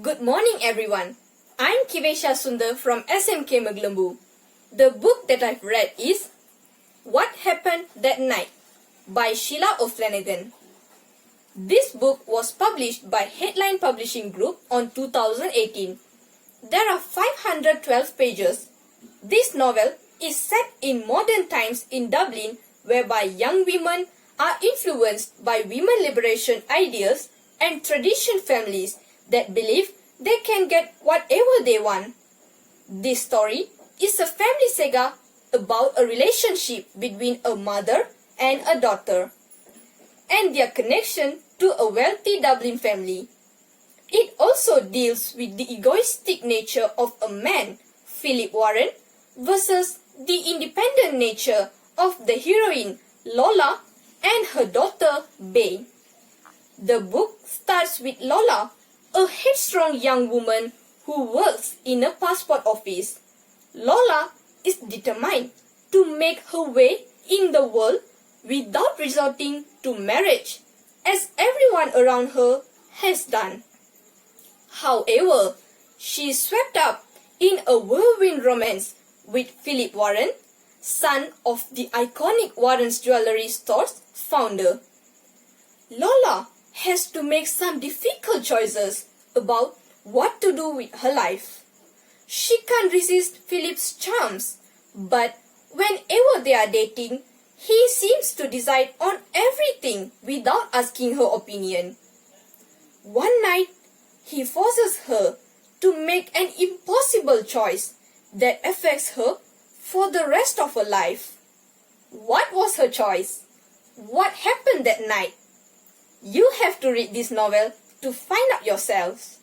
Good morning everyone. I'm Kiivesha from SMK Menglembu. The book that I've read is What Happened That Night by Sheila O'Flanagan. This book was published by Headline Publishing Group on 2018. There are 512 pages. This novel is set in modern times in Dublin, whereby young women are influenced by women liberation ideas and tradition families that believe they can get whatever they want. This story is a family saga about a relationship between a mother and a daughter, and their connection to a wealthy Dublin family. It also deals with the egoistic nature of a man, Philip Warren, versus the independent nature of the heroine, Lola, and her daughter, Bay. The book starts with Lola, a headstrong young woman who works in a passport office. Lola is determined to make her way in the world without resorting to marriage, as everyone around her has done. However, she is swept up in a whirlwind romance with Philip Warren, son of the iconic Warren's Jewelry Store's founder. Lola has to make some difficult choices about what to do with her life. She can't resist Philip's charms, but whenever they are dating, he seems to decide on everything without asking her opinion. One night, he forces her to make an impossible choice that affects her for the rest of her life. What was her choice? What happened that night? You have to read this novel to find out yourselves.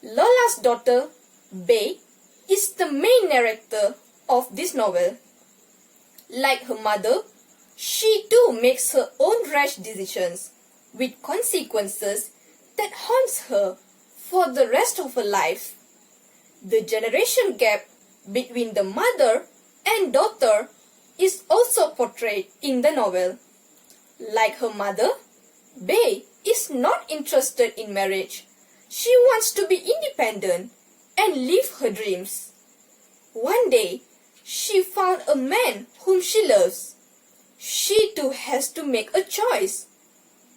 Lola's daughter, Bay, is the main narrator of this novel. Like her mother, she too makes her own rash decisions with consequences that haunts her for the rest of her life. The generation gap between the mother and daughter is also portrayed in the novel. Like her mother, Bay is not interested in marriage. She wants to be independent and live her dreams. One day, she found a man whom she loves. She too has to make a choice.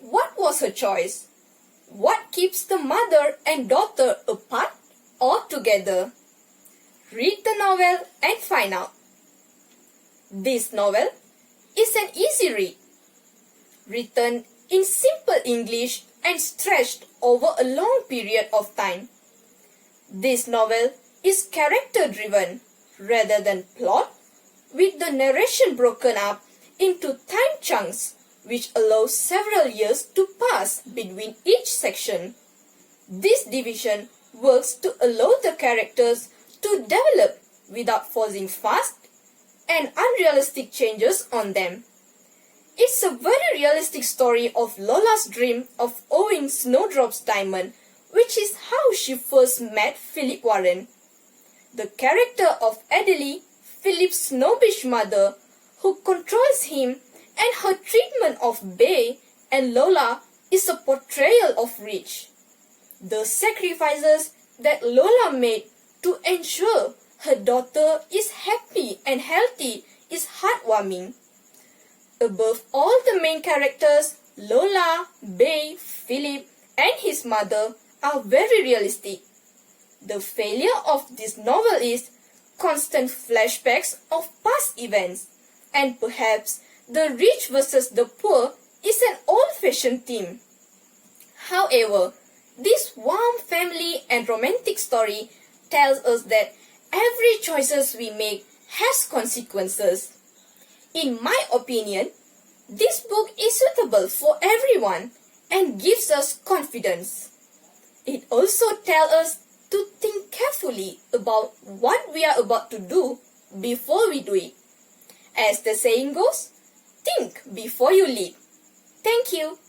What was her choice? What keeps the mother and daughter apart or together? Read the novel and find out. This novel is an easy read, written in simple English and stretched over a long period of time. This novel is character-driven rather than plot, with the narration broken up into time chunks which allows several years to pass between each section. This division works to allow the characters to develop without forcing fast and unrealistic changes on them. It's a very realistic story of Lola's dream of owning Snowdrop's diamond, which is how she first met Philip Warren. The character of Adelie, Philip's snobbish mother, who controls him, and her treatment of Bay and Lola is a portrayal of Rich. The sacrifices that Lola made to ensure her daughter is happy and healthy is heartwarming. Above all the main characters, Lola, Bay, Philip, and his mother are very realistic. The failure of this novel is constant flashbacks of past events, and perhaps the rich versus the poor is an old-fashioned theme. However, this warm family and romantic story tells us that every choices we make has consequences. In my opinion, this book is suitable for everyone and gives us confidence. It also tells us to think carefully about what we are about to do before we do it. As the saying goes, think before you leap. Thank you.